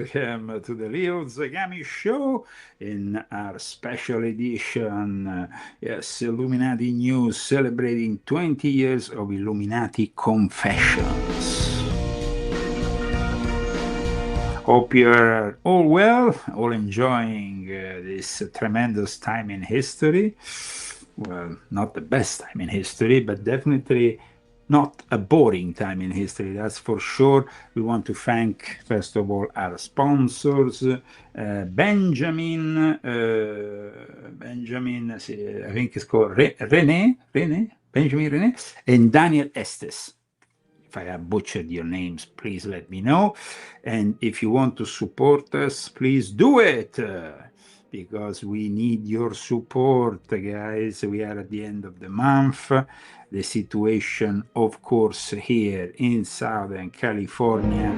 welcome to the Leo Zagami Show in our special edition. Yes, Illuminati News celebrating 20 years of Illuminati Confessions. Hope you're all well, all enjoying this tremendous time in history. Well, not the best time in history, but definitely not a boring time in history, that's for sure. We want to thank, first of all, our sponsors, Benjamin, I think it's called Benjamin Rene, and Daniel Estes. If I have butchered your names, please let me know. And if you want to support us, please do it, because we need your support, guys. We are at the end of the month. The situation, of course, here in Southern California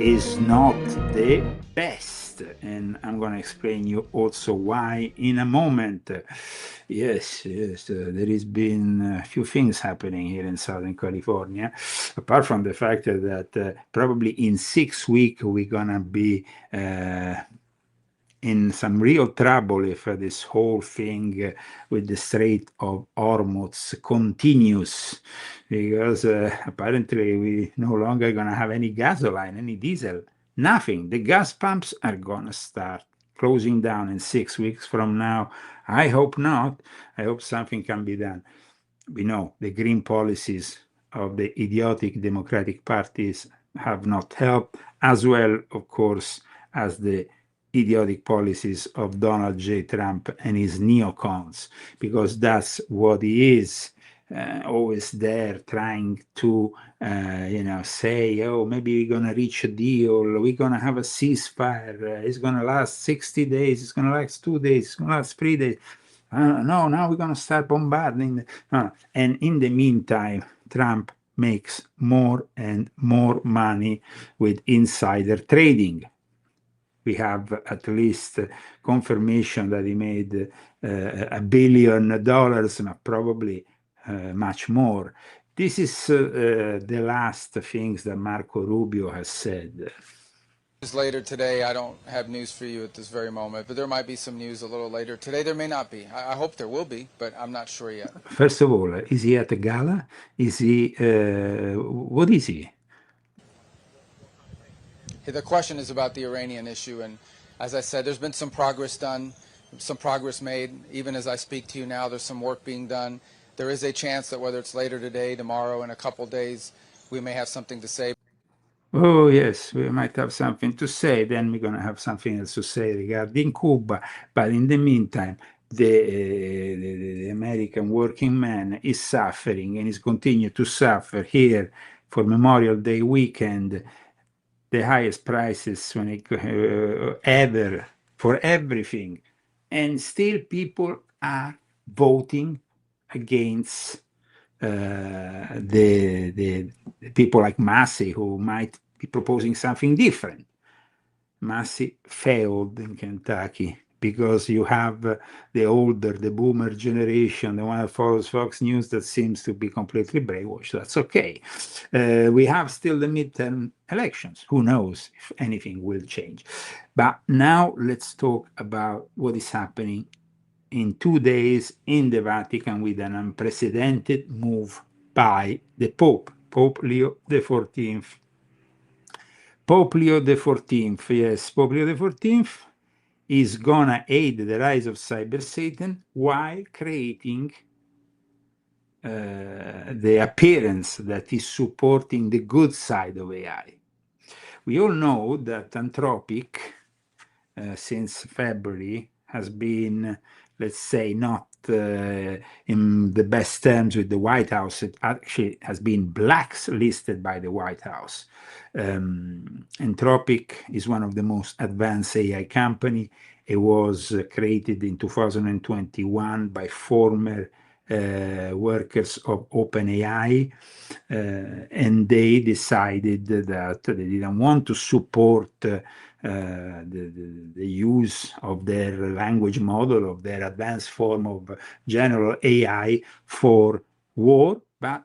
is not the best. And I'm going to explain you also why in a moment. Yes, there has been a few things happening here in Southern California, apart from the fact that probably in 6 weeks we're going to be in some real trouble if this whole thing with the Strait of Hormuz continues, because apparently we no longer going to have any gasoline, any diesel, nothing. The gas pumps are going to start closing down in 6 weeks from now. I hope not. I hope something can be done. We know the green policies of the idiotic Democratic parties have not helped, as well, of course, as the idiotic policies of Donald J. Trump and his neocons, because that's what he is, always there trying to, say, oh, maybe we're going to reach a deal, we're going to have a ceasefire, it's going to last 60 days, it's going to last 2 days, it's going to last 3 days. No, now we're going to start bombarding. And in the meantime, Trump makes more and more money with insider trading. We have at least confirmation that he made $1 billion, but probably much more. This is the last things that Marco Rubio has said. Later today, I don't have news for you at this very moment, but there might be some news a little later today. There may not be. I hope there will be, but I'm not sure yet. First of all, is he at a gala? Is he, what is he? The question is about the Iranian issue, and as I said, there's been some progress done, some progress made. Even as I speak to you now, there's some work being done. There is a chance that whether it's later today, tomorrow, in a couple days, we may have something to say. Oh, yes, we might have something to say. Then we're going to have something else to say regarding Cuba. But in the meantime, the American working man is suffering and is continuing to suffer here for Memorial Day weekend. The highest prices when it, ever for everything, and still people are voting against the people like Massey, who might be proposing something different. Massey failed in Kentucky because you have the boomer generation, the one that follows Fox News, that seems to be completely brainwashed. That's okay. We have still the midterm elections. Who knows if anything will change. But now let's talk about what is happening in 2 days in the Vatican with an unprecedented move by the Pope, Pope Leo XIV. Pope Leo XIV, yes, Pope Leo XIV is gonna aid the rise of cyber Satan while creating the appearance that he's supporting the good side of AI. We all know that Anthropic, since February, has been, let's say, not in the best terms with the White House. It actually has been blacklisted by the White House. Anthropic is one of the most advanced AI company. It was created in 2021 by former workers of OpenAI, and they decided that they didn't want to support the use of their language model, of their advanced form of general AI for war, but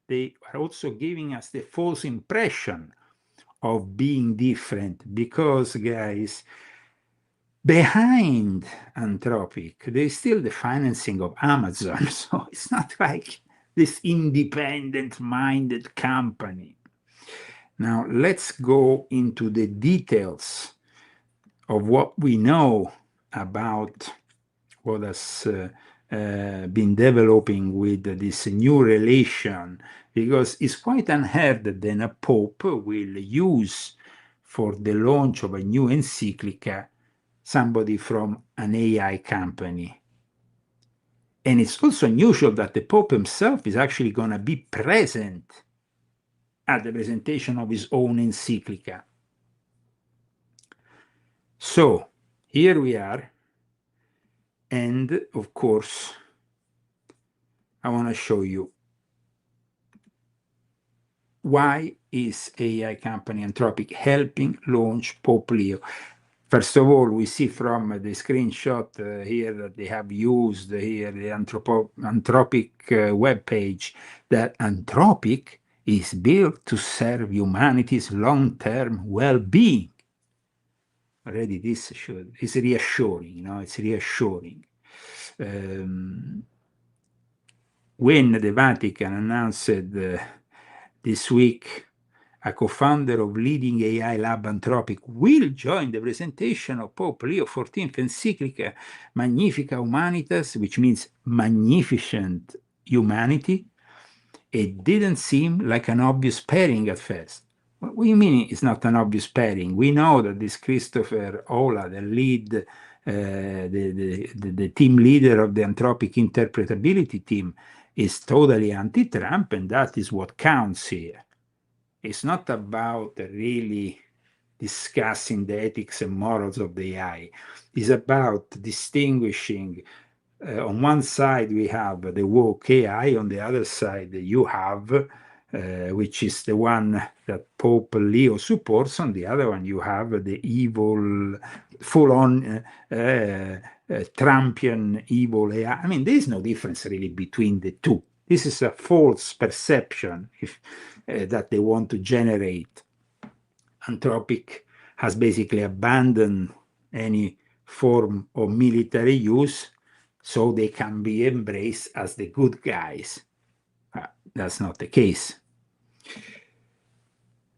they are also giving us the false impression of being different, because, guys, behind Anthropic, there is still the financing of Amazon. So it's not like this independent-minded company. Now, let's go into the details of what we know about what has been developing with this new relation, because it's quite unheard that then a pope will use for the launch of a new encyclica somebody from an AI company. And it's also unusual that the pope himself is actually going to be present at the presentation of his own encyclica. So here we are. And of course, I want to show you why is AI company Anthropic helping launch Pope Leo. First of all, we see from the screenshot here that they have used here the Anthropic webpage, that Anthropic is built to serve humanity's long-term well-being. Already this is reassuring, you know, it's reassuring. When the Vatican announced this week a co-founder of leading AI lab Anthropic will join the presentation of Pope Leo XIV encyclica Magnifica Humanitas, which means magnificent humanity, it didn't seem like an obvious pairing at first. What do you mean it's not an obvious pairing? We know that this Christopher Ola, the lead, the team leader of the Anthropic interpretability team, is totally anti-Trump, and that is what counts here. It's not about really discussing the ethics and morals of the AI. It's about distinguishing. On one side, we have the woke AI. On the other side, you have, which is the one that Pope Leo supports. On the other one, you have the evil, full-on Trumpian evil AI. I mean, there is no difference really between the two. This is a false perception that they want to generate. Anthropic has basically abandoned any form of military use so they can be embraced as the good guys. That's not the case.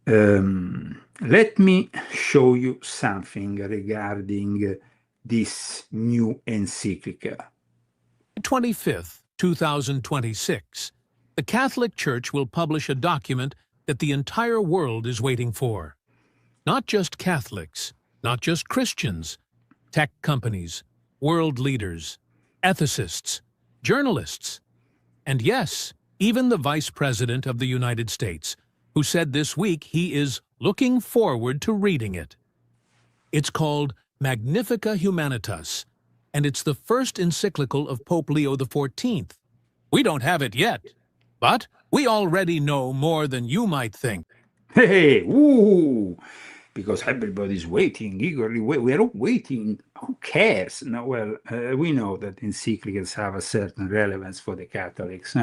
Let me show you something regarding this new encyclical. 25th, 2026, the Catholic Church will publish a document that the entire world is waiting for. Not just Catholics, not just Christians, tech companies, world leaders, ethicists, journalists, and yes, even the Vice President of the United States, who said this week he is looking forward to reading it. It's called Magnifica Humanitas, and it's the first encyclical of Pope Leo XIV. We don't have it yet, but we already know more than you might think. Hey, woo! Because everybody's waiting eagerly. We are all waiting. Who cares? No, well, we know that encyclicals have a certain relevance for the Catholics.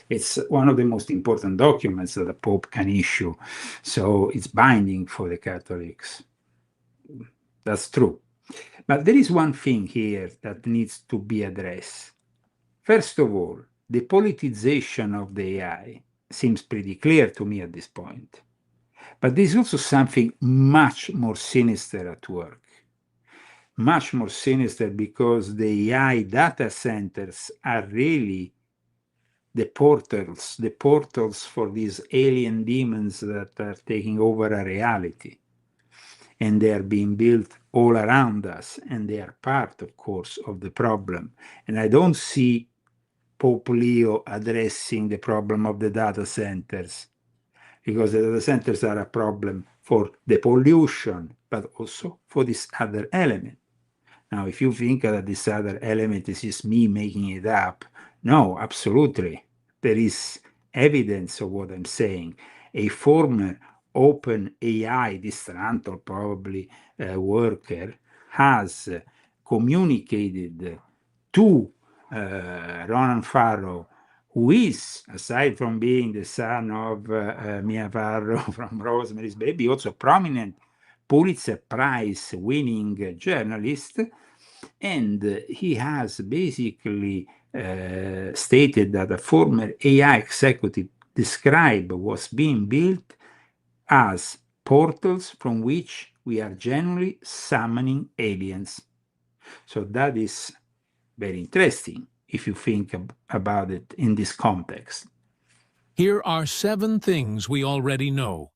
It's one of the most important documents that the Pope can issue. So it's binding for the Catholics. That's true. But there is one thing here that needs to be addressed. First of all, the politicization of the AI seems pretty clear to me at this point. But there's also something much more sinister at work. Much more sinister, because the AI data centers are really the portals for these alien demons that are taking over our reality. And they are being built all around us, and they are part, of course, of the problem. And I don't see Pope Leo addressing the problem of the data centers, because the data centers are a problem for the pollution, but also for this other element. Now, if you think that this other element is just me making it up, no, absolutely. There is evidence of what I'm saying. A former open AI disgruntled probably worker has communicated to Ronan Farrow, who is, aside from being the son of Mia Farrow from Rosemary's Baby, also a prominent Pulitzer Prize winning journalist. And he has basically stated that a former AI executive described what's being built as portals from which we are generally summoning aliens. So that is very interesting if you think about it in this context. Here are 7 things we already know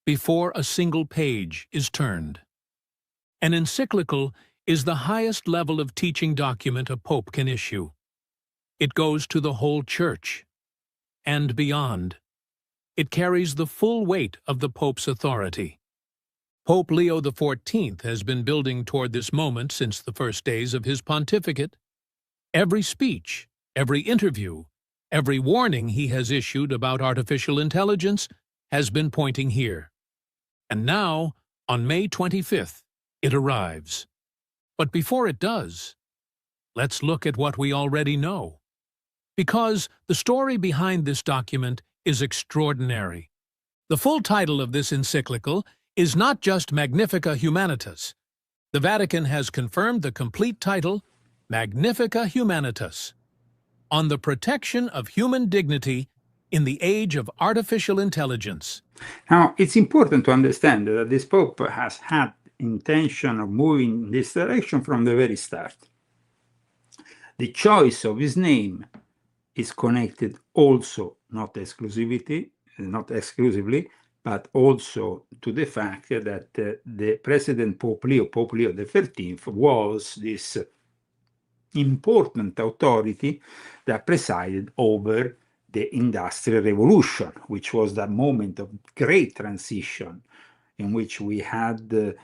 before a single page is turned. An encyclical is the highest level of teaching document a pope can issue. It goes to the whole church and beyond. It carries the full weight of the pope's authority. Pope Leo XIV has been building toward this moment since the first days of his pontificate. Every speech, every interview, every warning he has issued about artificial intelligence has been pointing here. And now, on May 25th, it arrives. But before it does, let's look at what we already know. Because the story behind this document is extraordinary. The full title of this encyclical is not just Magnifica Humanitas. The Vatican has confirmed the complete title, Magnifica Humanitas, on the protection of human dignity in the age of artificial intelligence. Now, it's important to understand that this Pope has had intention of moving in this direction from the very start. The choice of his name is connected also, not exclusively, but also to the fact that the President Pope Leo XIII, was this important authority that presided over the Industrial Revolution, which was that moment of great transition in which we had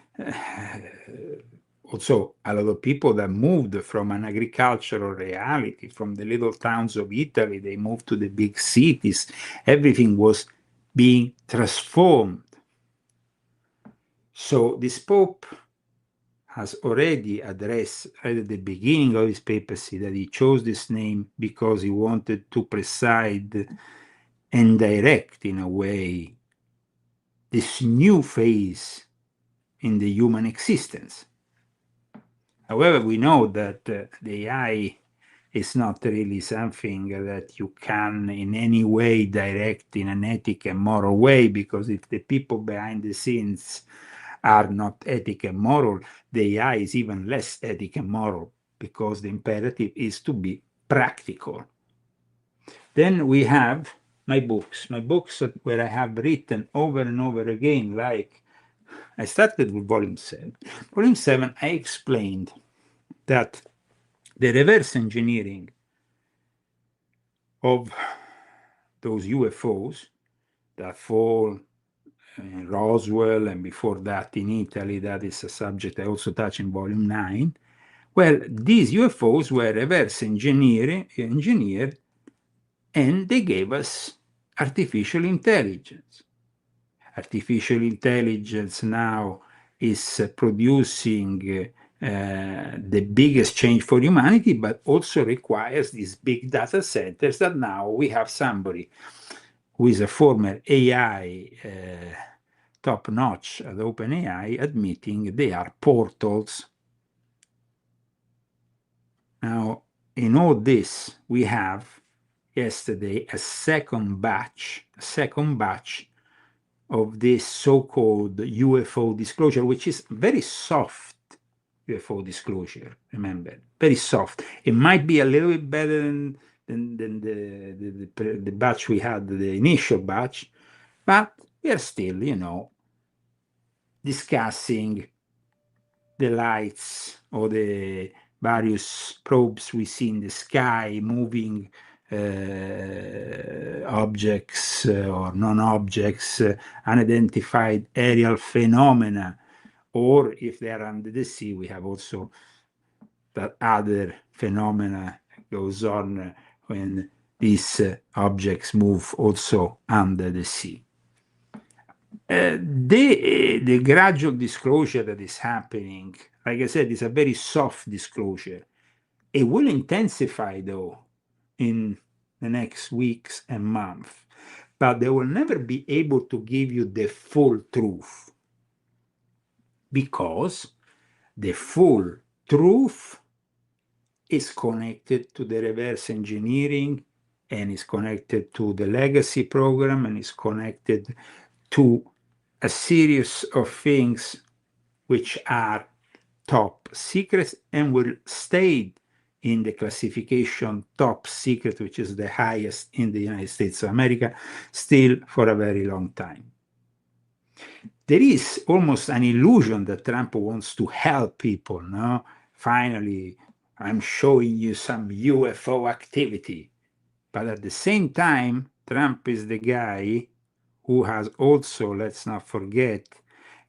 also a lot of people that moved from an agricultural reality, from the little towns of Italy, they moved to the big cities. Everything was being transformed. So this Pope has already addressed right at the beginning of his papacy that he chose this name because he wanted to preside and direct, in a way, this new phase in the human existence. However, we know that the AI is not really something that you can in any way direct in an ethic and moral way, because if the people behind the scenes are not ethic and moral, the AI is even less ethic and moral, because the imperative is to be practical. Then we have my books where I have written over and over again, like I started with Volume 7. Volume 7, I explained that the reverse engineering of those UFOs that fall in Roswell and before that in Italy, that is a subject I also touch in Volume 9. Well, these UFOs were reverse engineered and they gave us artificial intelligence. Artificial intelligence now is producing the biggest change for humanity, but also requires these big data centers that now we have somebody who is a former AI top-notch at OpenAI admitting they are portals. Now, in all this, we have yesterday a second batch of this so-called UFO disclosure, which is very soft UFO disclosure, remember, very soft. It might be a little bit better than the batch we had, the initial batch, but we are still, discussing the lights or the various probes we see in the sky, moving objects or non-objects, unidentified aerial phenomena, or if they are under the sea, we have also that other phenomena goes on when these objects move also under the sea. The gradual disclosure that is happening, like I said, is a very soft disclosure. It will intensify, though, in the next weeks and months, but they will never be able to give you the full truth, because the full truth is connected to the reverse engineering, and is connected to the legacy program, and is connected to a series of things which are top secrets and will stay in the classification top secret, which is the highest in the United States of America, still for a very long time. There is almost an illusion that Trump wants to help people, no? Finally, I'm showing you some UFO activity. But at the same time, Trump is the guy who has also, let's not forget,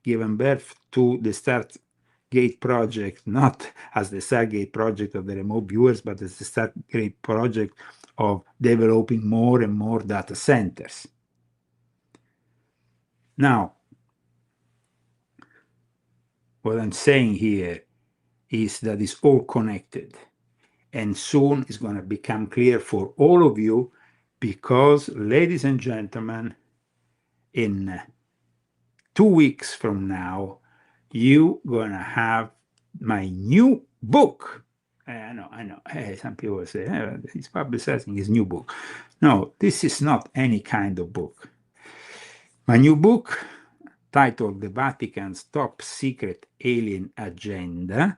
given birth to the Stargate project, not as the Stargate project of the remote viewers, but as the Stargate project of developing more and more data centers. Now, what I'm saying here is that it's all connected, and soon it's going to become clear for all of you, because, ladies and gentlemen, in 2 weeks from now, you're going to have my new book. I know. Hey, some people say, he's publicizing his new book. No, this is not any kind of book. My new book, titled The Vatican's Top Secret Alien Agenda,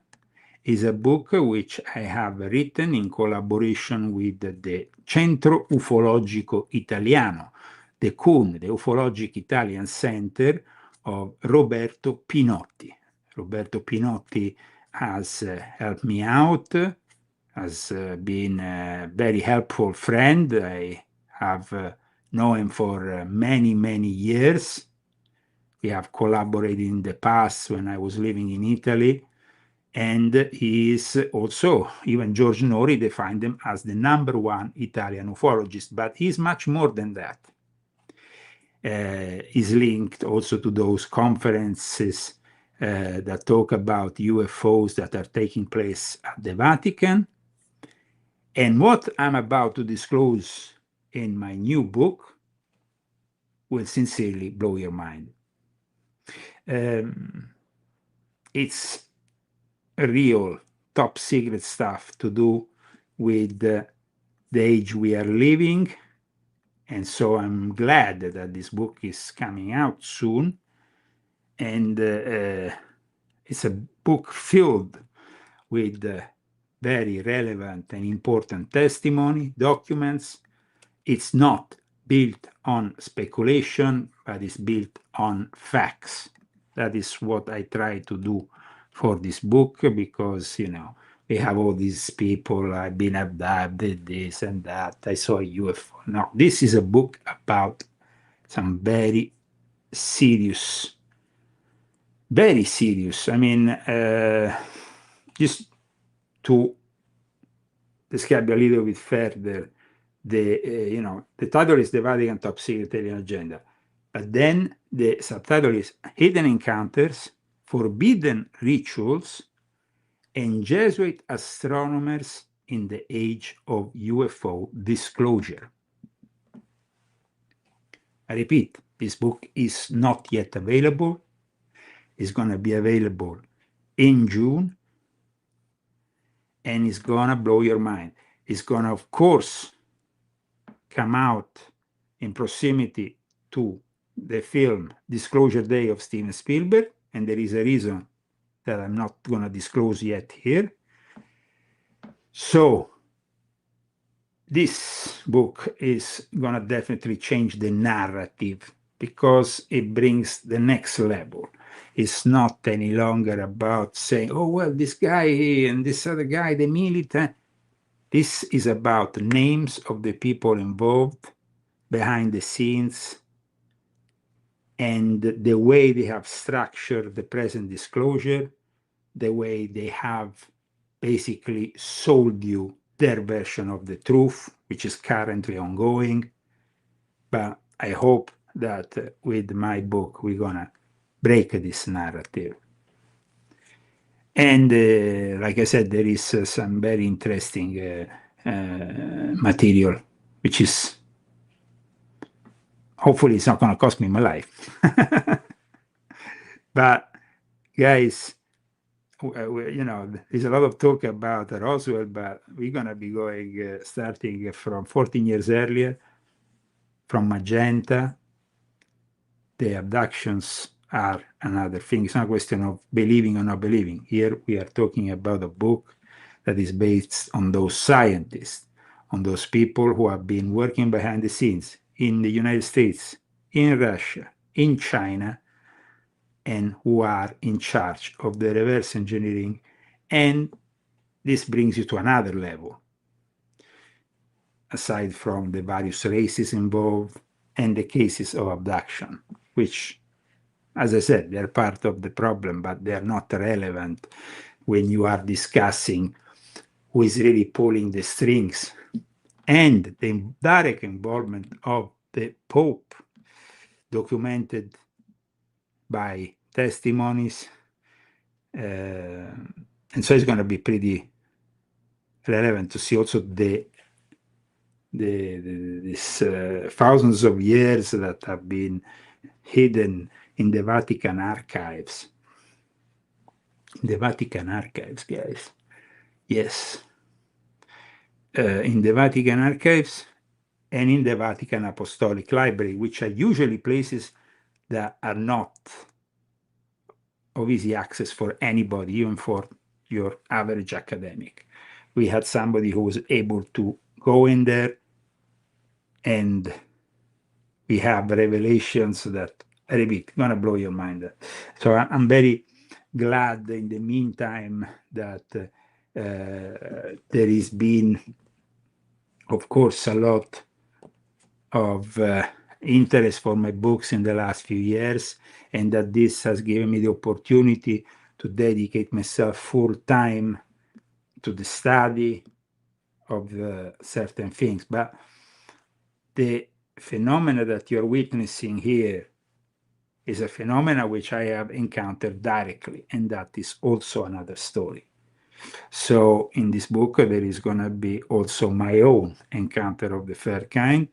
is a book which I have written in collaboration with the Centro Ufologico Italiano, the CUN, the Ufologic Italian Center of Roberto Pinotti. Roberto Pinotti has helped me out, has been a very helpful friend. I have known him for many, many years. We have collaborated in the past when I was living in Italy. And he is also, even George Nori defined him as the #1 Italian ufologist, but he's much more than that. He's linked also to those conferences that talk about UFOs that are taking place at the Vatican. And what I'm about to disclose in my new book will sincerely blow your mind. It's real top secret stuff to do with the age we are living. And so I'm glad that this book is coming out soon. And it's a book filled with very relevant and important testimony, documents. It's not built on speculation, but it's built on facts. That is what I try to do for this book, because, we have all these people, I've been abducted, this and that, I saw a UFO. No, this is a book about some very serious, I mean, just to describe a little bit further, the title is The Vatican Top Secret Alien Agenda, but then the subtitle is Hidden Encounters, Forbidden Rituals, and Jesuit Astronomers in the Age of UFO Disclosure. I repeat, this book is not yet available. It's going to be available in June, and it's going to blow your mind. It's going to, of course, come out in proximity to the film Disclosure Day of Steven Spielberg, and there is a reason that I'm not going to disclose yet here. So this book is going to definitely change the narrative, because it brings the next level. It's not any longer about saying, oh, well, this guy and this other guy, the militant. This is about the names of the people involved behind the scenes, and the way they have structured the present disclosure, the way they have basically sold you their version of the truth, which is currently ongoing. But I hope that with my book, we're going to break this narrative. And like I said, there is some very interesting material which is, hopefully it's not going to cost me my life. But guys, there's a lot of talk about Roswell, but we're going to be going, starting from 14 years earlier, from Magenta. The abductions are another thing. It's not a question of believing or not believing. Here we are talking about a book that is based on those scientists, on those people who have been working behind the scenes in the United States, in Russia, in China, and who are in charge of the reverse engineering. And this brings you to another level, aside from the various races involved and the cases of abduction, which, as I said, they're part of the problem, but they're not relevant when you are discussing who is really pulling the strings and the direct involvement of the Pope, documented by testimonies. And so it's going to be pretty relevant to see also these thousands of years that have been hidden in the Vatican archives. The Vatican archives, guys. Yes. In the Vatican archives and in the Vatican Apostolic Library, which are usually places that are not of easy access for anybody, even for your average academic. We had somebody who was able to go in there, and we have revelations that, I repeat, going to blow your mind. So I'm very glad in the meantime that there has been, of course, a lot of interest for my books in the last few years, and that this has given me the opportunity to dedicate myself full time to the study of certain things. But the phenomena that you're witnessing here is a phenomena which I have encountered directly, and that is also another story. So in this book, there is going to be also my own encounter of the third kind,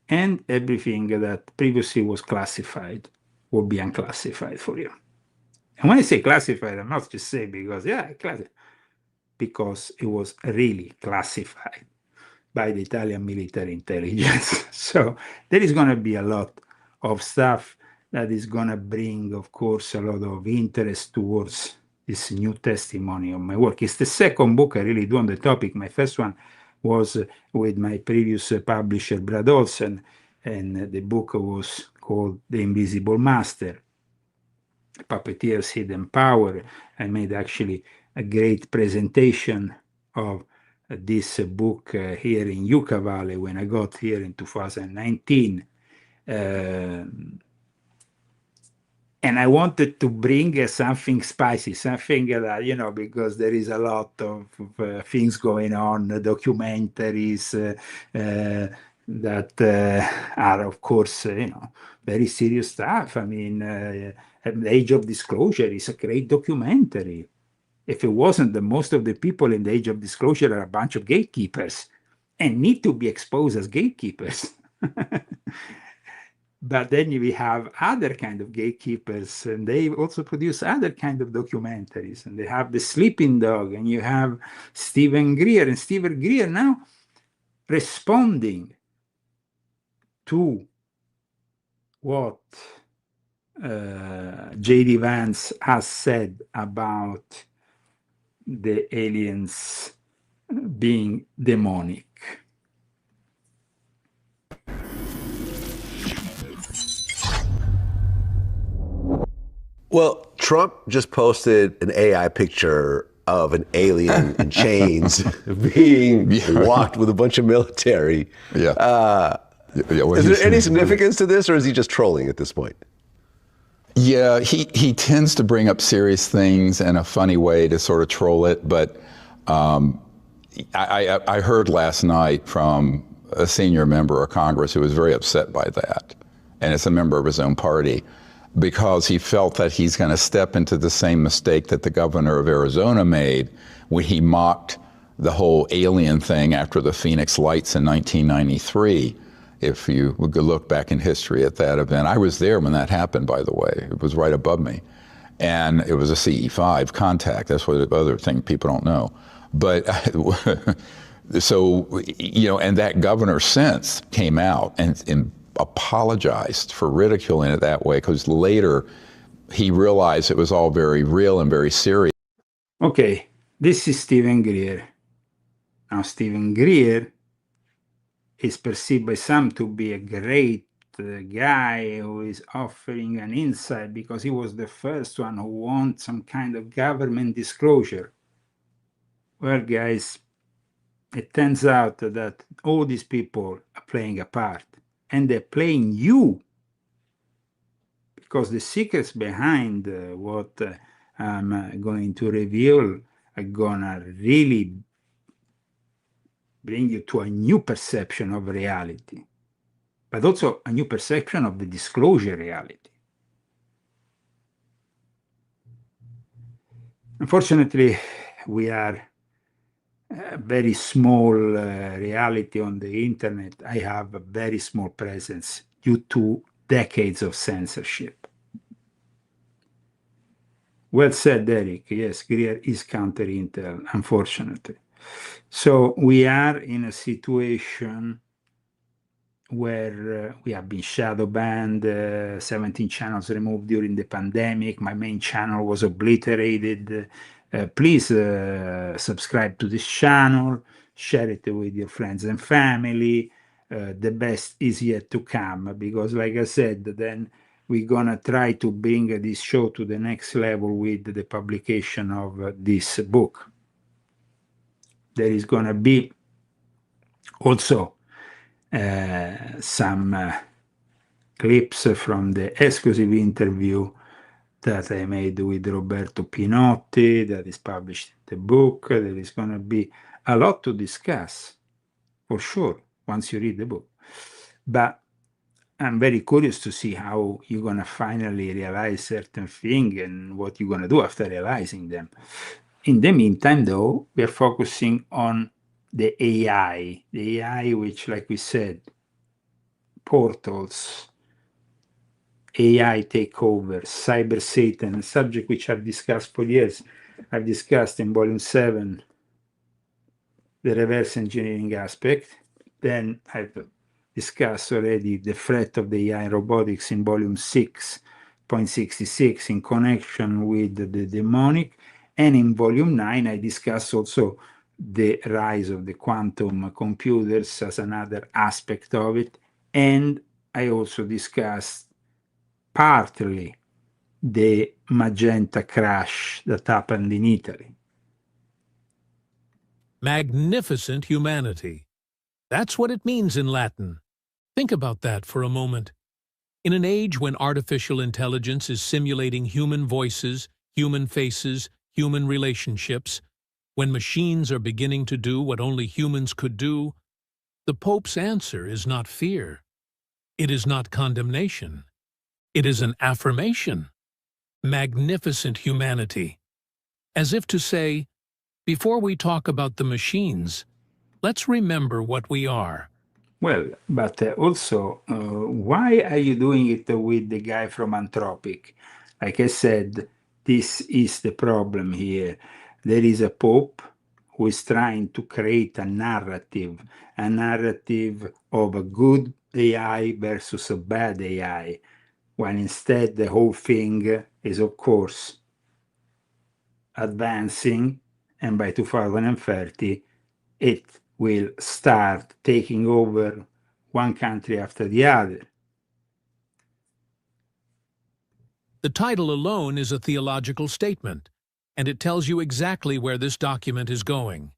and everything that previously was classified will be unclassified for you. And when I say classified, I'm not just saying because, because it was really classified by the Italian military intelligence. So there is going to be a lot of stuff that is going to bring, of course, a lot of interest towards this new testimony of my work. It's the second book I really do on the topic. My first one was with my previous publisher, Brad Olsen, and the book was called The Invisible Master, Puppeteer's Hidden Power. I made actually a great presentation of this book here in Yucca Valley when I got here in 2019. And I wanted to bring something spicy, something that, because there is a lot of things going on, documentaries that are, of course, very serious stuff. I mean, The Age of Disclosure is a great documentary. If it wasn't, most of the people in The Age of Disclosure are a bunch of gatekeepers and need to be exposed as gatekeepers. But then we have other kind of gatekeepers, and they also produce other kind of documentaries. And they have The Sleeping Dog, and you have Stephen Greer. And Stephen Greer now responding to what J.D. Vance has said about the aliens being demonic. Well, Trump just posted an AI picture of an alien in chains being walked with a bunch of military. Well, is there any significance to this, or is he just trolling at this point? Yeah, he tends to bring up serious things in a funny way to sort of troll it. But I heard last night from a senior member of Congress who was very upset by that, and it's a member of his own party, because he felt that he's going to step into the same mistake that the governor of Arizona made when he mocked the whole alien thing after the Phoenix Lights in 1993. If you would look back in history at that event, I was there when that happened, by the way. It was right above me. And it was a CE5 contact. That's what the other thing people don't know. But so, you know, and that governor since came out and apologized for ridiculing it that way, because later he realized it was all very real and very serious. Okay, this is Stephen Greer. Now, Stephen Greer is perceived by some to be a great guy who is offering an insight because he was the first one who wants some kind of government disclosure. Well, guys, it turns out that all these people are playing a part, and they're playing you, because the secrets behind what I'm going to reveal are gonna really bring you to a new perception of reality, but also a new perception of the disclosure reality. Unfortunately, we are a very small reality on the internet. I have a very small presence due to decades of censorship. Well said, Eric. Yes, Greer is counter-intel, unfortunately. So we are in a situation where we have been shadow banned, 17 channels removed during the pandemic. My main channel was obliterated. Please subscribe to this channel, share it with your friends and family. The best is yet to come, because like I said, then we're gonna try to bring this show to the next level with the publication of this book. There is gonna be also some clips from the exclusive interview that I made with Roberto Pinotti that is published in the book. There is going to be a lot to discuss, for sure, once you read the book. But I'm very curious to see how you're going to finally realize certain things and what you're going to do after realizing them. In the meantime, though, we are focusing on the AI, which, like we said, portals, AI takeover, cyber Satan, a subject which I've discussed for years. I've discussed in Volume 7 the reverse engineering aspect. Then I've discussed already the threat of the AI in robotics in Volume 6.66 in connection with the demonic. And in Volume 9, I discussed also the rise of the quantum computers as another aspect of it. And I also discussed partly the magenta crash that happened in Italy. Magnificent humanity. That's what it means in Latin. Think about that for a moment. In an age when artificial intelligence is simulating human voices, human faces, human relationships, when machines are beginning to do what only humans could do, the Pope's answer is not fear. It is not condemnation. It is an affirmation. Magnificent humanity. As if to say, before we talk about the machines, let's remember what we are. Well, but also, why are you doing it with the guy from Anthropic? Like I said, this is the problem here. There is a Pope who is trying to create a narrative of a good AI versus a bad AI, when instead the whole thing is, of course, advancing, and by 2030, it will start taking over one country after the other. The title alone is a theological statement, and it tells you exactly where this document is going.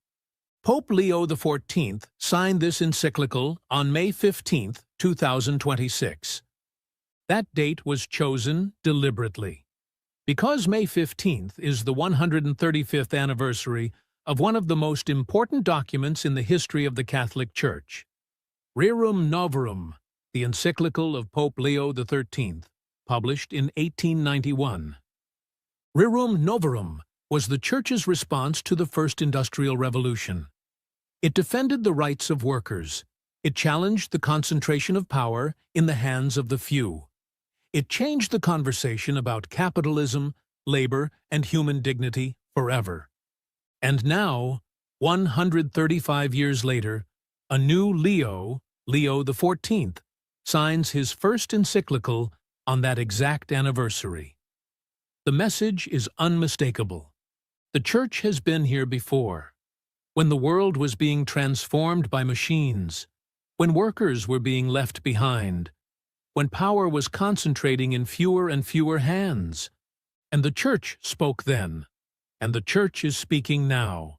Pope Leo XIV signed this encyclical on May 15, 2026. That date was chosen deliberately, because May 15th is the 135th anniversary of one of the most important documents in the history of the Catholic Church, Rerum Novarum, the encyclical of Pope Leo XIII, published in 1891. Rerum Novarum was the Church's response to the First Industrial Revolution. It defended the rights of workers. It challenged the concentration of power in the hands of the few. It changed the conversation about capitalism, labor, and human dignity forever. And now, 135 years later, a new Leo XIV, signs his first encyclical on that exact anniversary. The message is unmistakable. The Church has been here before, when the world was being transformed by machines, when workers were being left behind, when power was concentrating in fewer and fewer hands. And the Church spoke then, and the Church is speaking now.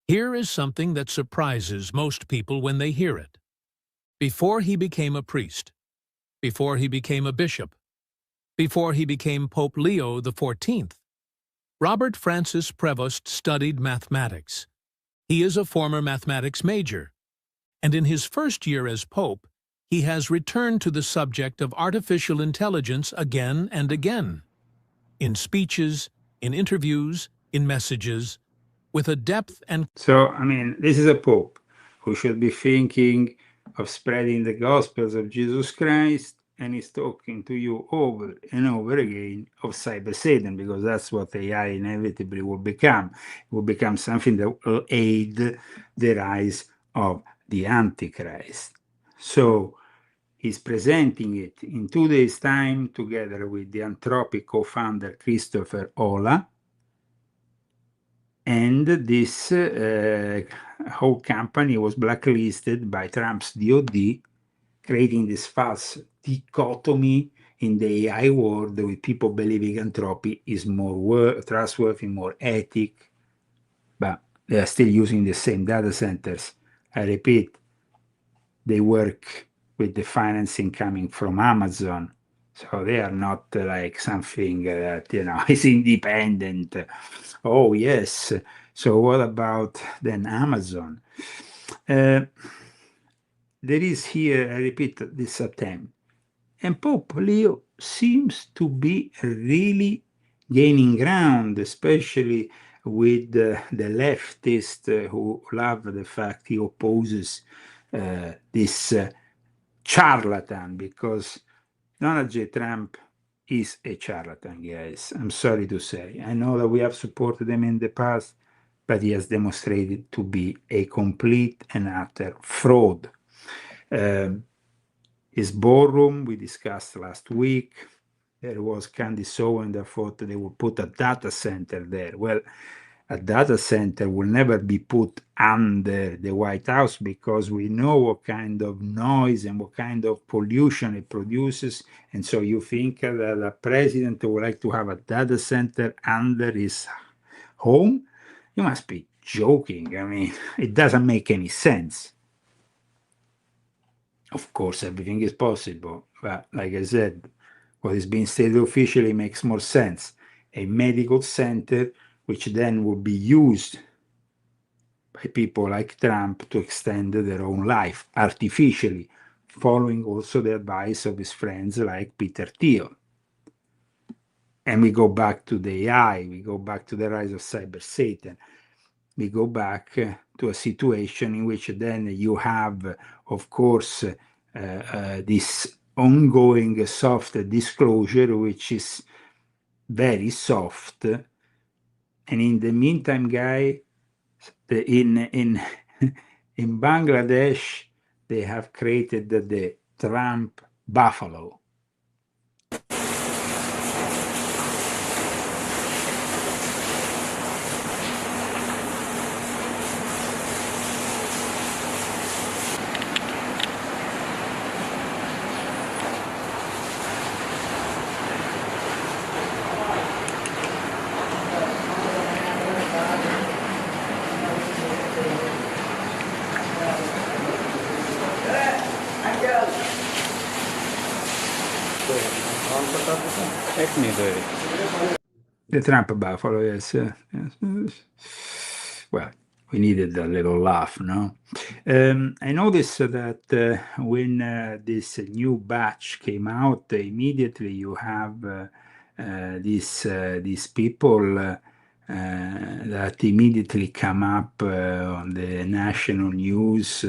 Here is something that surprises most people when they hear it. Before he became a priest, before he became a bishop, before he became Pope Leo XIV, Robert Francis Prevost studied mathematics. He is a former mathematics major, and in his first year as Pope, he has returned to the subject of artificial intelligence again and again, in speeches, in interviews, in messages, with a depth and... So, I mean, this is a Pope who should be thinking of spreading the Gospels of Jesus Christ, and he's talking to you over and over again of cyber Satan, because that's what AI inevitably will become. It will become something that will aid the rise of the Antichrist. So he's presenting it in 2 days' time together with the Anthropic co-founder Christopher Olah. And this whole company was blacklisted by Trump's DOD, creating this false dichotomy in the AI world with people believing Anthropic is more trustworthy, more ethic, but they are still using the same data centers. I repeat, they work with the financing coming from Amazon. So they are not like something that, is independent. Oh, yes. So what about then Amazon? There is here, I repeat, this attempt. And Pope Leo seems to be really gaining ground, especially with the leftists who love the fact he opposes this charlatan, because Donald J. Trump is a charlatan, guys. I'm sorry to say. I know that we have supported him in the past, but he has demonstrated to be a complete and utter fraud. His ballroom, we discussed last week, there was Candace Owen that thought they would put a data center there. Well, a data center will never be put under the White House, because we know what kind of noise and what kind of pollution it produces. And so you think that a president would like to have a data center under his home? You must be joking. I mean, it doesn't make any sense. Of course, everything is possible. But like I said, what is being stated officially makes more sense. A medical center, which then will be used by people like Trump to extend their own life artificially, following also the advice of his friends like Peter Thiel. And we go back to the AI, we go back to the rise of cyber Satan. We go back to a situation in which then you have, of course, this ongoing soft disclosure, which is very soft. And in the meantime, guy, in Bangladesh, they have created the Trump buffalo. The Trump buffalo, yes. Well, we needed a little laugh, no? I noticed that when this new batch came out, immediately you have these people that immediately come up on the national news,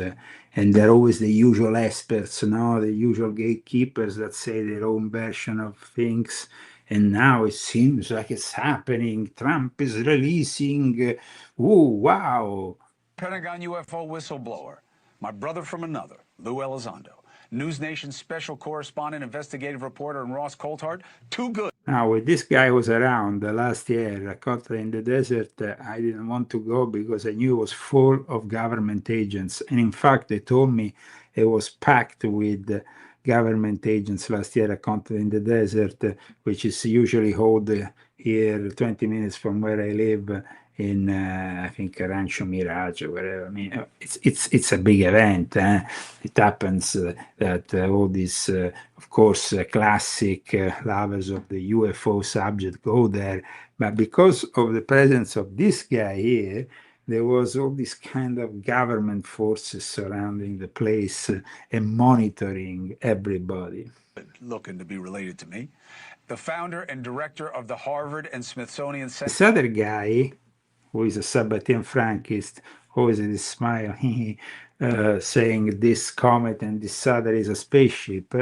and they're always the usual experts, the usual gatekeepers that say their own version of things. And now it seems like it's happening. Trump is releasing, wow. Pentagon UFO whistleblower, my brother from another, Lou Elizondo, News Nation special correspondent, investigative reporter, and Ross Coulthard, too good. Now, when this guy was around last year, Contra in the Desert, I didn't want to go because I knew it was full of government agents. And in fact, they told me it was packed with government agents last year at Contra in the Desert, which is usually held here 20 minutes from where I live in, I think, Rancho Mirage or wherever. I mean, it's a big event. It happens that all these, of course, classic lovers of the UFO subject go there. But because of the presence of this guy here, there was all this kind of government forces surrounding the place and monitoring everybody. Looking to be related to me. The founder and director of the Harvard and Smithsonian Center. This other guy, who is a Sabbatean Frankist, always with a smile, saying this comet and this other is a spaceship,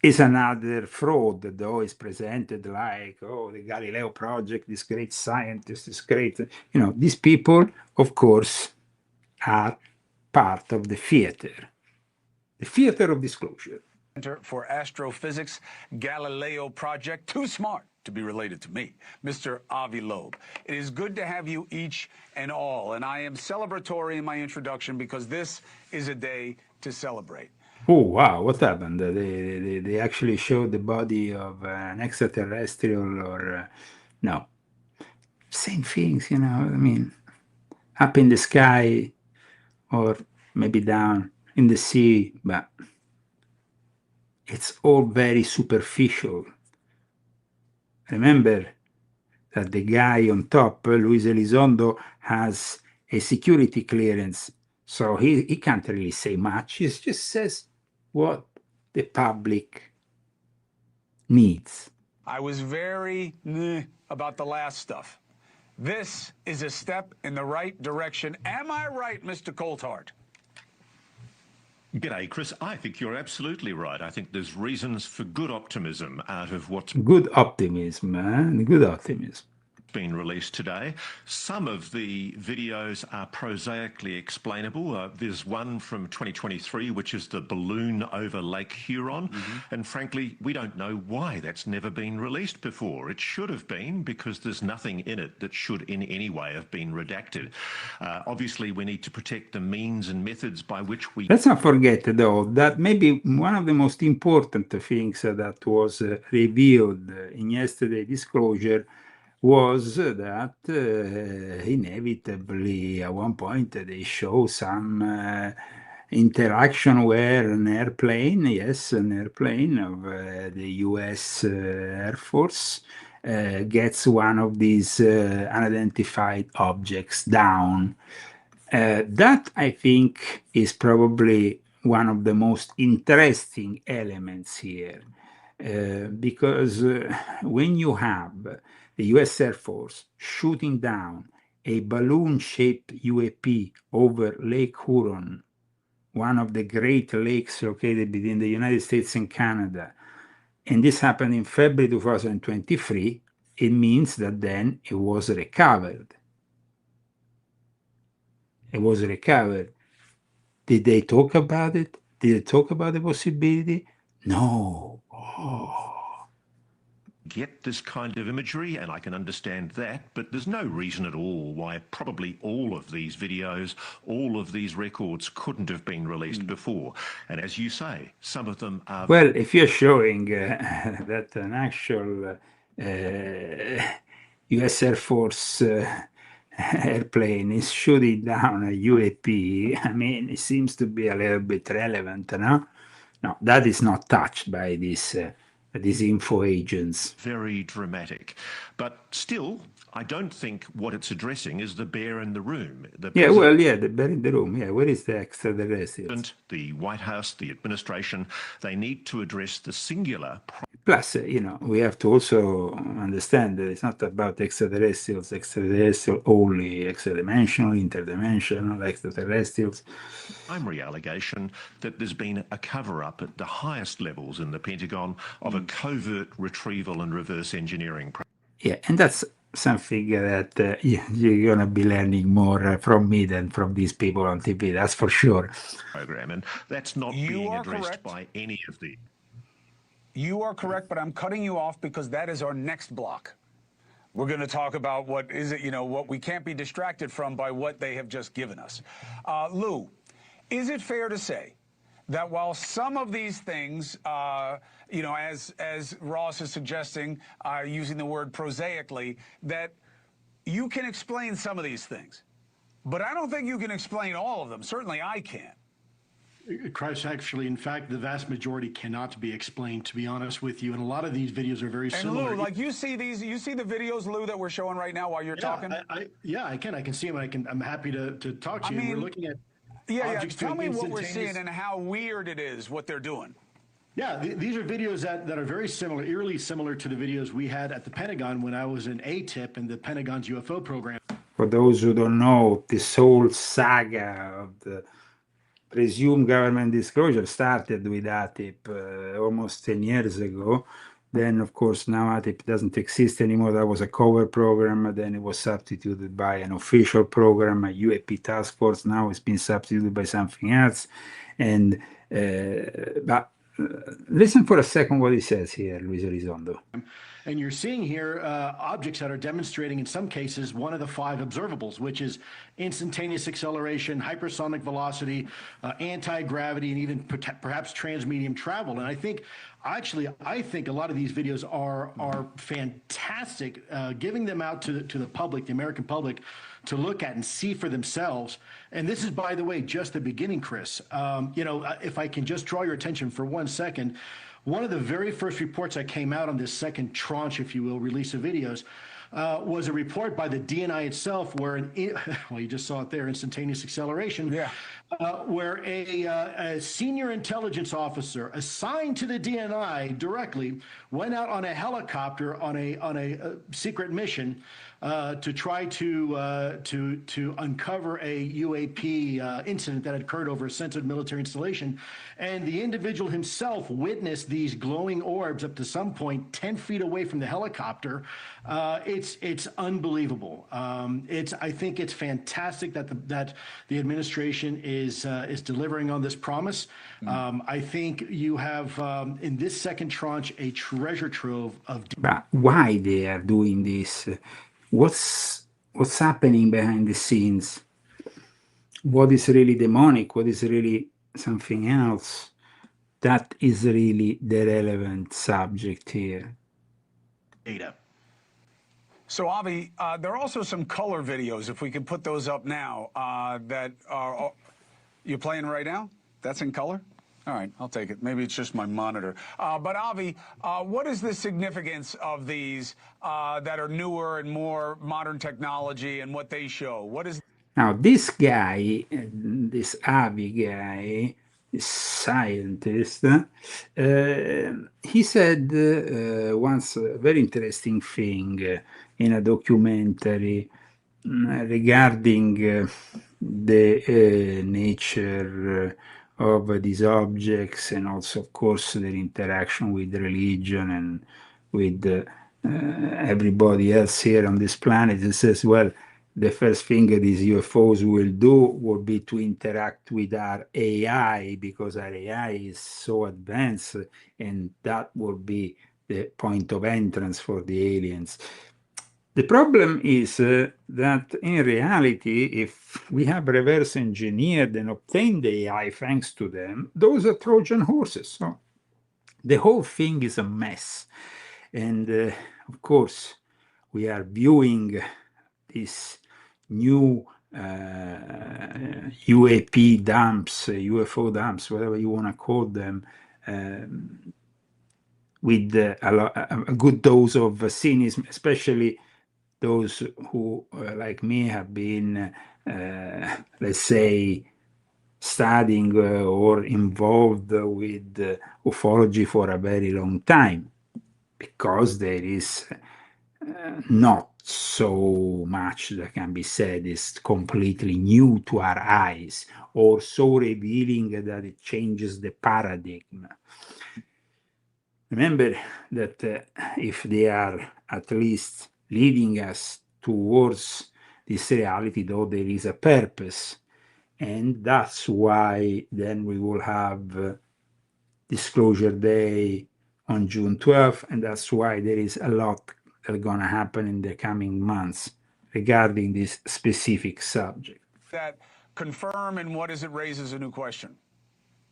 is another fraud, though is presented like, oh, the Galileo Project, this great scientist, this great, these people, of course, are part of the theater of disclosure. Center for Astrophysics, Galileo Project, too smart to be related to me, Mr. Avi Loeb. It is good to have you each and all, and I am celebratory in my introduction because this is a day to celebrate. Oh, wow, what happened? They actually showed the body of an extraterrestrial or, no. Same things, I mean, up in the sky or maybe down in the sea, but it's all very superficial. Remember that the guy on top, Luis Elizondo, has a security clearance, so he can't really say much. He just says what the public needs. I was very about the last stuff. This is a step in the right direction. Am I right, Mr. Coulthard? G'day, Chris. I think you're absolutely right. I think there's reasons for good optimism out of what's Good optimism, man. Good optimism. been released today. Some of the videos are prosaically explainable. There's one from 2023, which is the balloon over Lake Huron. And frankly, we don't know why that's never been released before. It should have been, because there's nothing in it that should in any way have been redacted. Obviously, we need to protect the means and methods by which we... Let's not forget, though, that maybe one of the most important things that was revealed in yesterday's disclosure was that inevitably at one point they show some interaction where an airplane, of the US Air Force gets one of these unidentified objects down. That, I think, is probably one of the most interesting elements here, because when you have the US Air Force shooting down a balloon-shaped UAP over Lake Huron, one of the great lakes located between the United States and Canada, and this happened in February 2023, it means that then it was recovered. It was recovered. Did they talk about it? Did they talk about the possibility? No. get this kind of imagery, and I can understand that, but there's no reason at all why probably all of these videos, all of these records couldn't have been released before. And as you say, some of them are... Well, if you're showing that an actual US Air Force airplane is shooting down a UAP, I mean, it seems to be a little bit relevant, no? No, that is not touched by these info agents. Very dramatic. But still, I don't think what it's addressing is the bear in the room. The Yeah, well, yeah, the bear in the room. Yeah, where is the extraterrestrials? the White House, the administration, they need to address the singular Plus, we have to also understand that it's not about extraterrestrials, extraterrestrial only, extra-dimensional, interdimensional, extraterrestrials. Primary allegation that there's been a cover-up at the highest levels in the Pentagon of a covert retrieval and reverse engineering program. Yeah, and that's something that you're going to be learning more from me than from these people on TV, that's for sure. And that's not being addressed by any of the... You are correct, but I'm cutting you off because that is our next block. We're going to talk about what is it, what we can't be distracted from by what they have just given us. Lou, is it fair to say that while some of these things, as Ross is suggesting, using the word prosaically, that you can explain some of these things, but I don't think you can explain all of them. Certainly I can't. Christ, actually, in fact, the vast majority cannot be explained, to be honest with you. And a lot of these videos are very similar. And Lou, like you see the videos, Lou, that we're showing right now while you're talking? I can see them. I'm happy to talk to you. We're looking at objects. Tell me what we're seeing and how weird it is, what they're doing. Yeah, these are videos that are very similar, eerily similar to the videos we had at the Pentagon when I was in ATIP and the Pentagon's UFO program. For those who don't know, this whole saga of the presumed government disclosure started with ATIP almost 10 years ago. Then, of course, now ATIP doesn't exist anymore. That was a cover program. Then it was substituted by an official program, a UAP task force. Now it's been substituted by something else. And but listen for a second what he says here, Luis Elizondo. And you're seeing here objects that are demonstrating, in some cases, one of the 5 observables, which is instantaneous acceleration, hypersonic velocity, anti-gravity, and even perhaps transmedium travel. And I think a lot of these videos are fantastic, giving them out to the public, the American public, to look at and see for themselves. And this is, by the way, just the beginning, Chris. If I can just draw your attention for 1 second, one of the very first reports that came out on this second tranche, if you will, release of videos, was a report by the DNI itself where, well, you just saw it there, instantaneous acceleration, where a senior intelligence officer assigned to the DNI directly went out on a helicopter on a secret mission to try to uncover a UAP incident that had occurred over a sensitive military installation. And the individual himself witnessed these glowing orbs up to some point 10 feet away from the helicopter. It's unbelievable. I think it's fantastic that the administration is delivering on this promise. I think you have in this second tranche a treasure trove of. But why they are doing this? What's happening behind the scenes? What is really demonic? What is really something else? That is really the relevant subject here. Data. So, Avi, there are also some color videos, if we could put those up now, that are... You're playing right now? That's in color? All right, I'll take it. Maybe it's just my monitor. But, Avi, what is the significance of these that are newer and more modern technology and what they show? What is... Now, this guy, this Avi guy, this scientist, he said once a very interesting thing in a documentary regarding the nature of these objects and also, of course, their interaction with religion and with everybody else here on this planet. He says, well, the first thing these UFOs will do will be to interact with our AI, because our AI is so advanced, and that will be the point of entrance for the aliens. The problem is that in reality, if we have reverse engineered and obtained the AI thanks to them, those are Trojan horses. So the whole thing is a mess. And of course, we are viewing this new UAP dumps, UFO dumps, whatever you want to call them, with a good dose of cynicism, especially those who, like me, have been, let's say, studying or involved with ufology for a very long time. because there is not so much that can be said is completely new to our eyes or so revealing that it changes the paradigm. Remember that if they are at least leading us towards this reality, though there is a purpose, and that's why then we will have Disclosure Day on June 12th, and that's why there is a lot that's going to happen in the coming months regarding this specific subject. That confirm, and what does it raise as a new question?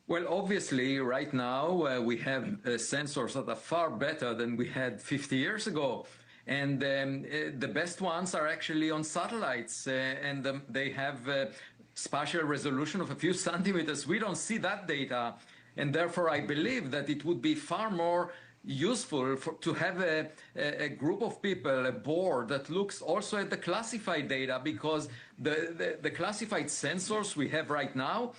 Well, obviously, right now we have sensors that are far better than we had 50 years ago. And the best ones are actually on satellites, and they have spatial resolution of a few centimeters. We don't see that data. And therefore, I believe that it would be far more useful to have a group of people, a board that looks also at the classified data, because the classified sensors we have right now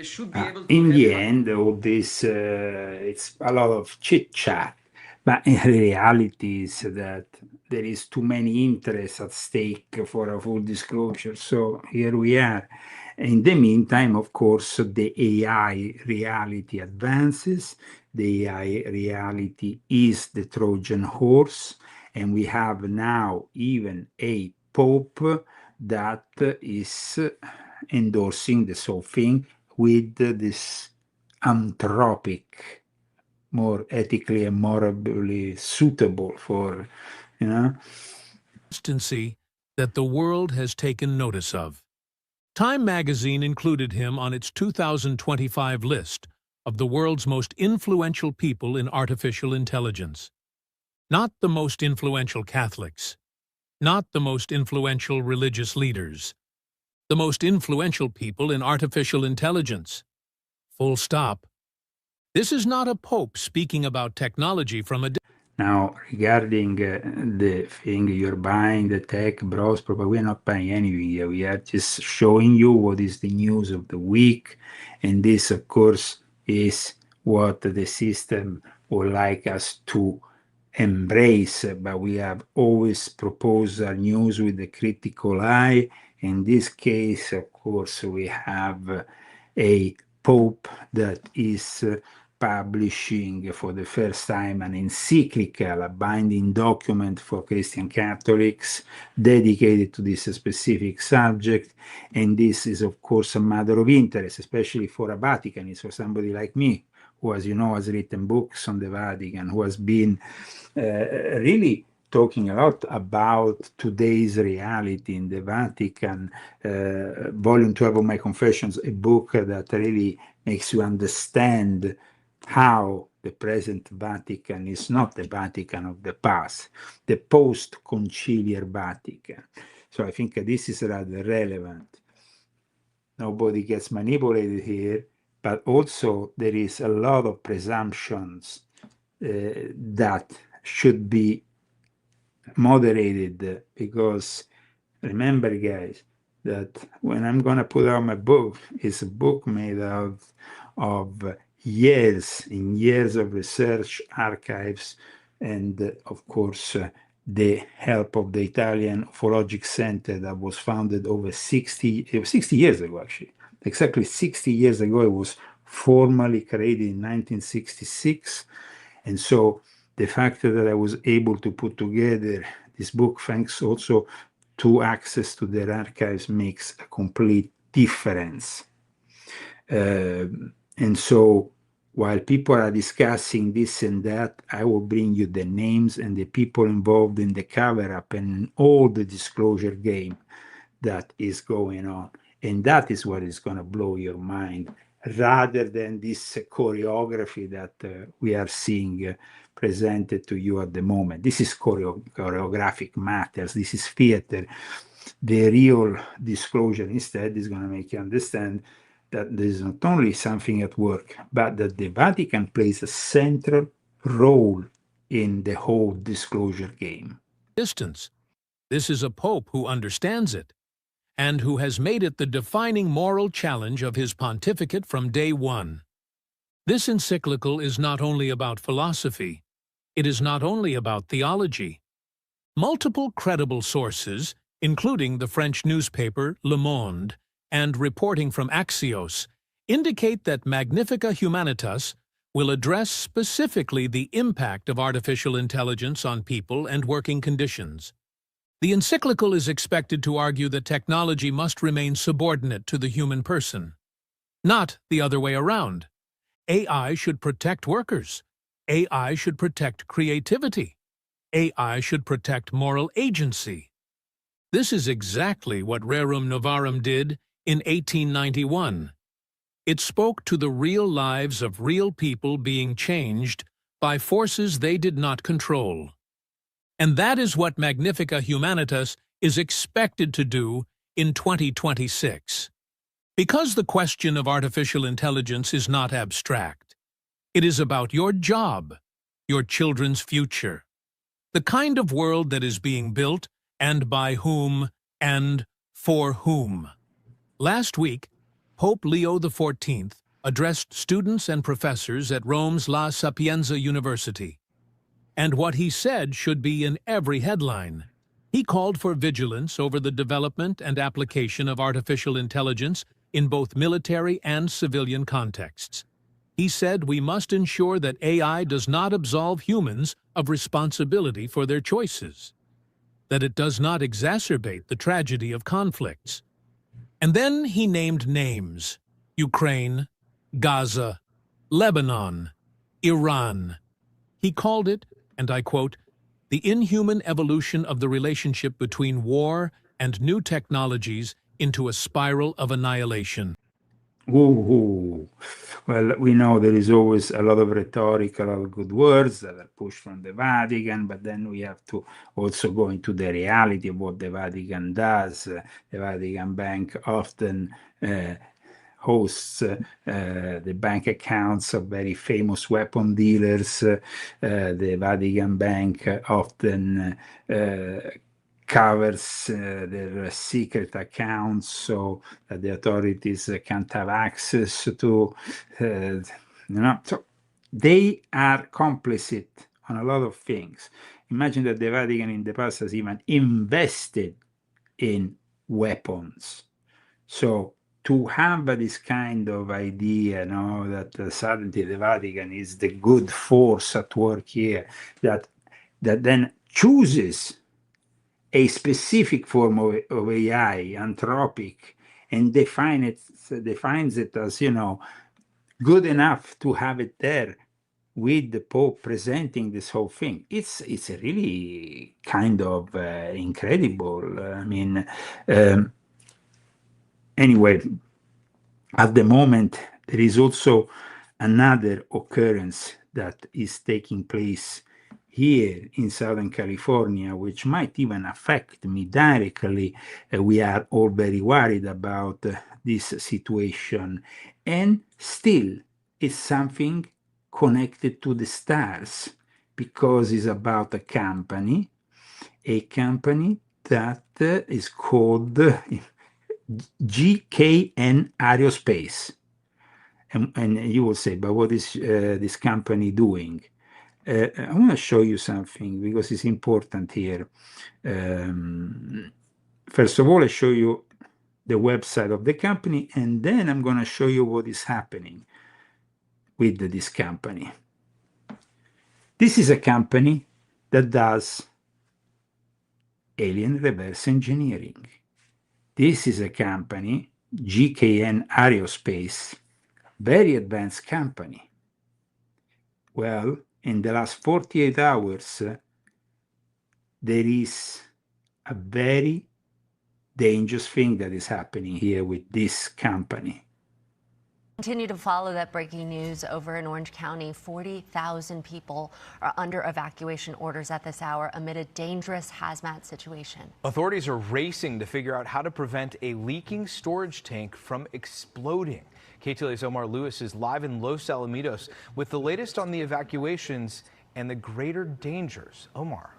should be able to in the end, all this, it's a lot of chit-chat, but in reality is that there is too many interests at stake for a full disclosure. So here we are. In the meantime, of course, the AI reality advances. The AI reality is the Trojan horse, and we have now even a Pope that is endorsing this whole thing with this anthropic, more ethically and morally suitable for, Consistency that the world has taken notice of. Time magazine included him on its 2025 list of the world's most influential people in artificial intelligence. Not the most influential Catholics, not the most influential religious leaders, the most influential people in artificial intelligence. Full stop. This is not a pope speaking about technology from a... Now, regarding the thing you're buying, the tech bros, probably we're not buying anything here. We are just showing you what is the news of the week. And this, of course, is what the system would like us to embrace. But we have always proposed our news with a critical eye. In this case, of course, we have a pope that is publishing for the first time an encyclical, a binding document for Christian Catholics dedicated to this specific subject. And this is, of course, a matter of interest, especially for a Vaticanist, for somebody like me, who, as you know, has written books on the Vatican, who has been really talking a lot about today's reality in the Vatican. Volume 12 of my Confessions, a book that really makes you understand how the present Vatican is not the Vatican of the past, the post-conciliar Vatican. So I think this is rather relevant. Nobody gets manipulated here, but also there is a lot of presumptions that should be moderated, because remember, guys, that when I'm going to put out my book, it's a book made out of years and years of research, archives, and of course, the help of the Italian Ufologic Center that was founded over 60 years ago, actually. Exactly 60 years ago, it was formally created in 1966. And so the fact that I was able to put together this book, thanks also to access to their archives, makes a complete difference. And so while people are discussing this and that, I will bring you the names and the people involved in the cover-up and all the disclosure game that is going on. And that is what is going to blow your mind, rather than this choreography that we are seeing presented to you at the moment. This is choreographic matters. This is theater. The real disclosure instead is going to make you understand that there is not only something at work, but that the Vatican plays a central role in the whole disclosure game. Distance. This is a pope who understands it, and who has made it the defining moral challenge of his pontificate from day one. This encyclical is not only about philosophy, it is not only about theology. Multiple credible sources, including the French newspaper Le Monde and reporting from Axios, indicate that Magnifica Humanitas will address specifically the impact of artificial intelligence on people and working conditions. The encyclical is expected to argue that technology must remain subordinate to the human person, not the other way around. AI should protect workers. AI should protect creativity. AI should protect moral agency. This is exactly what Rerum Novarum did in 1891. It spoke to the real lives of real people being changed by forces they did not control. And that is what Magnifica Humanitas is expected to do in 2026. Because the question of artificial intelligence is not abstract. It is about your job, your children's future, the kind of world that is being built, and by whom, and for whom. Last week, Pope Leo XIV addressed students and professors at Rome's La Sapienza University. And what he said should be in every headline. He called for vigilance over the development and application of artificial intelligence in both military and civilian contexts. He said we must ensure that AI does not absolve humans of responsibility for their choices, that it does not exacerbate the tragedy of conflicts. And then he named names: Ukraine, Gaza, Lebanon, Iran. He called it, and I quote, the inhuman evolution of the relationship between war and new technologies into a spiral of annihilation. Ooh. Well, we know there is always a lot of rhetoric, a lot of good words that are pushed from the Vatican, but then we have to also go into the reality of what the Vatican does. The Vatican Bank often hosts the bank accounts of very famous weapon dealers. The Vatican Bank often covers their secret accounts so that the authorities can't have access to, So they are complicit on a lot of things. Imagine that the Vatican in the past has even invested in weapons. So to have this kind of idea, that suddenly the Vatican is the good force at work here, that then chooses a specific form of AI, anthropic, and defines it as, good enough to have it there with the Pope presenting this whole thing. It's really kind of incredible. Anyway, at the moment, there is also another occurrence that is taking place here in Southern California, which might even affect me directly. We are all very worried about this situation. And still, it's something connected to the stars, because it's about a company that is called GKN Aerospace. And you will say, but what is this company doing? I want to show you something because it's important here. First of all, I show you the website of the company, and then I'm going to show you what is happening with this company. This is a company that does alien reverse engineering. This is a company, GKN Aerospace, very advanced company. Well, in the last 48 hours, there is a very dangerous thing that is happening here with this company. Continue to follow that breaking news over in Orange County. 40,000 people are under evacuation orders at this hour amid a dangerous hazmat situation. Authorities are racing to figure out how to prevent a leaking storage tank from exploding. KTLA's Omar Lewis is live in Los Alamitos with the latest on the evacuations and the greater dangers. Omar.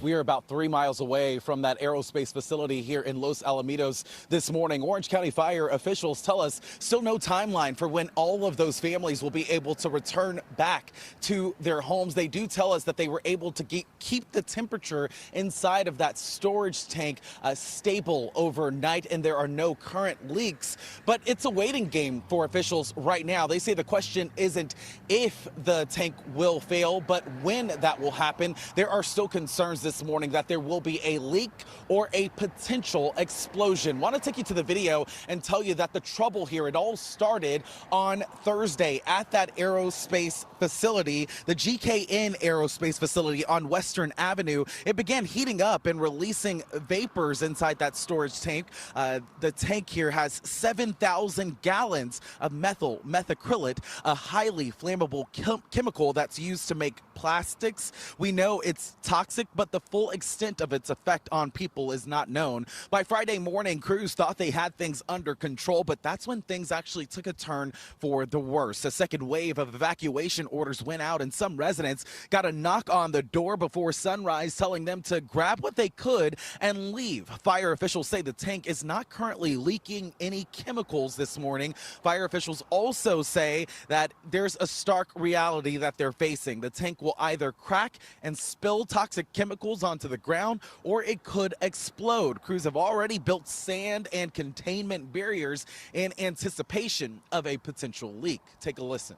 We are about 3 miles away from that aerospace facility here in Los Alamitos this morning. Orange County fire officials tell us still no timeline for when all of those families will be able to return back to their homes. They do tell us that they were able to keep the temperature inside of that storage tank stable overnight, and there are no current leaks. But it's a waiting game for officials right now. They say the question isn't if the tank will fail, but when that will happen. There are still concerns this morning that there will be a leak or a potential explosion. Want to take you to the video and tell you that the trouble here, it all started on Thursday at that aerospace facility, the GKN aerospace facility on Western Avenue. It began heating up and releasing vapors inside that storage tank. The tank here has 7,000 gallons of methacrylate, a highly flammable chemical that's used to make plastics. We know it's toxic, but the full extent of its effect on people is not known. By Friday morning, crews thought they had things under control, but that's when things actually took a turn for the worse. A second wave of evacuation orders went out, and some residents got a knock on the door before sunrise telling them to grab what they could and leave. Fire officials say the tank is not currently leaking any chemicals this morning. Fire officials also say that there's a stark reality that they're facing. The tank will either crack and spill toxic chemicals onto the ground, or it could explode. Crews have already built sand and containment barriers in anticipation of a potential leak. Take a listen.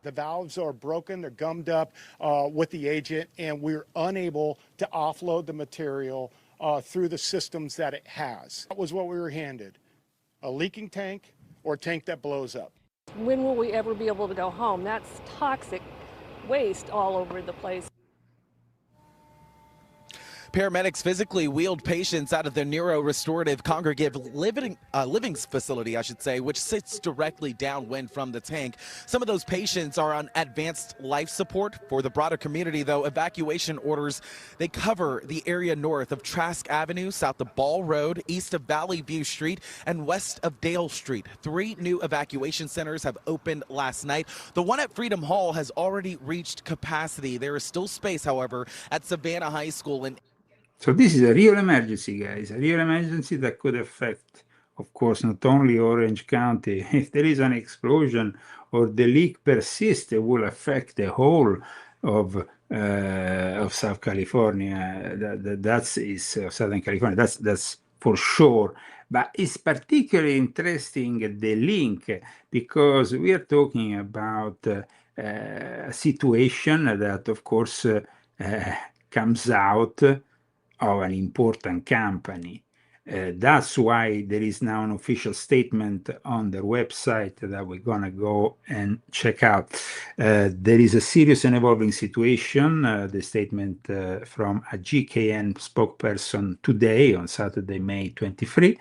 The valves are broken, they're gummed up with the agent, and we're unable to offload the material through the systems that it has. That was what we were handed, a leaking tank or a tank that blows up. When will we ever be able to go home? That's toxic waste all over the place. Paramedics physically wheeled patients out of the neuro-restorative congregative living facility, which sits directly downwind from the tank. Some of those patients are on advanced life support. For the broader community, though, evacuation orders, they cover the area north of Trask Avenue, south of Ball Road, east of Valley View Street, and west of Dale Street. 3 new evacuation centers have opened last night. The one at Freedom Hall has already reached capacity. There is still space, however, at Savannah High School and So this is a real emergency, guys, a real emergency that could affect, of course, not only Orange County. If there is an explosion or the leak persists, it will affect the whole of South California. That's Southern California. That's for sure. But it's particularly interesting, the link, because we are talking about a situation that, of course, comes out of an important company. That's why there is now an official statement on their website that we're going to go and check out. There is a serious and evolving situation. The statement from a GKN spokesperson today on Saturday, May 23.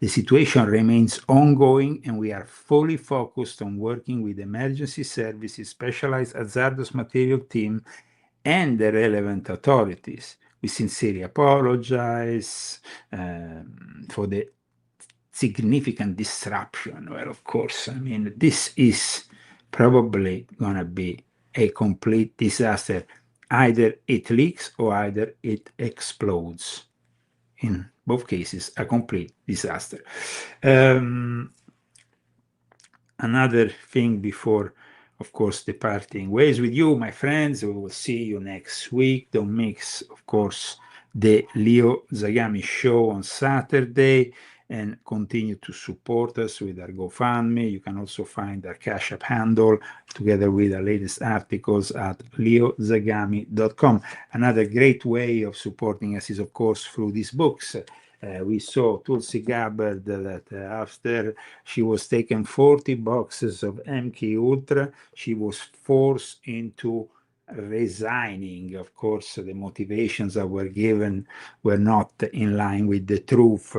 The situation remains ongoing, and we are fully focused on working with emergency services, specialized hazardous material team, and the relevant authorities. We sincerely apologize for the significant disruption. Well, of course, I mean, this is probably going to be a complete disaster. Either it leaks or either it explodes. In both cases, a complete disaster. Another thing before, of course, departing ways with you, my friends. We will see you next week. Don't miss, of course, the Leo Zagami show on Saturday, and continue to support us with our GoFundMe. You can also find our Cash App handle together with our latest articles at leozagami.com. Another great way of supporting us is, of course, through these books. We saw Tulsi Gabbard that after she was taken 40 boxes of MK Ultra, she was forced into resigning. Of course, the motivations that were given were not in line with the truth.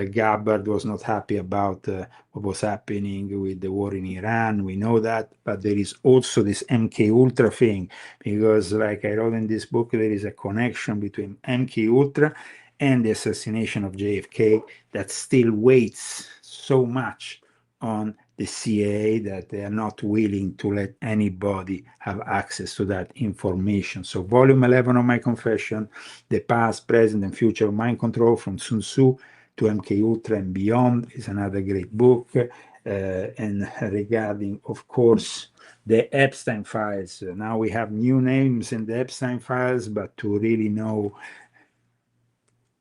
Gabbard was not happy about what was happening with the war in Iran. We know that, but there is also this MK Ultra thing, because like I wrote in this book, there is a connection between MK Ultra and the assassination of JFK that still weighs so much on the the CIA, that they are not willing to let anybody have access to that information. So volume 11 of my confession, The Past, Present, and Future of Mind Control, from Sun Tzu to MK Ultra and Beyond, is another great book. And regarding, of course, the Epstein files, now we have new names in the Epstein files, but to really know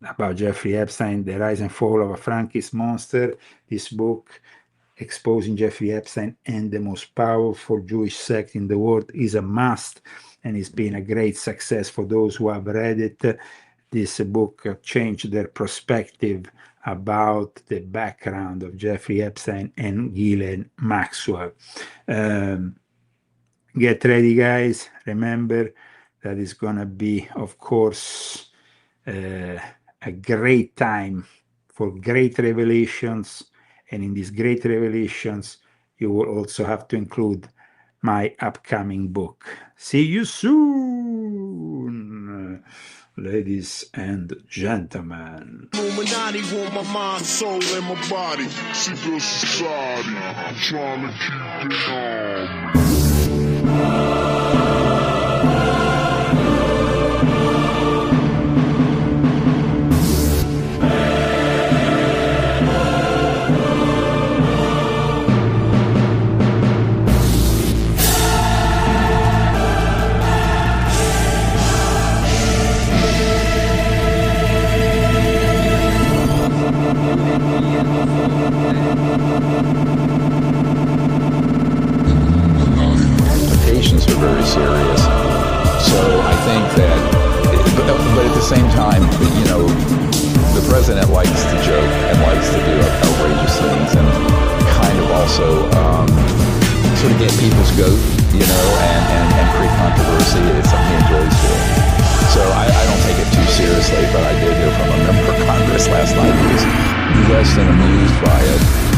about Jeffrey Epstein, The Rise and Fall of a Frankist Monster, this book exposing Jeffrey Epstein and the most powerful Jewish sect in the world is a must, and it's been a great success for those who have read it. This book changed their perspective about the background of Jeffrey Epstein and Ghislaine Maxwell. Get ready, guys. Remember that it's going to be, of course, a great time for great revelations. And in these great revelations, you will also have to include my upcoming book. See you soon, ladies and gentlemen. Illuminati want my mind, soul, and my body. Secret society, trying to keep it on. Implications are very serious. So I think that, but at the same time, you know, the president likes to joke and likes to do outrageous things and kind of also sort of get people's goat, you know, and create controversy. It's something he enjoys doing. So I don't take it too seriously, but I did hear from a member of Congress last night who was less than amused by it.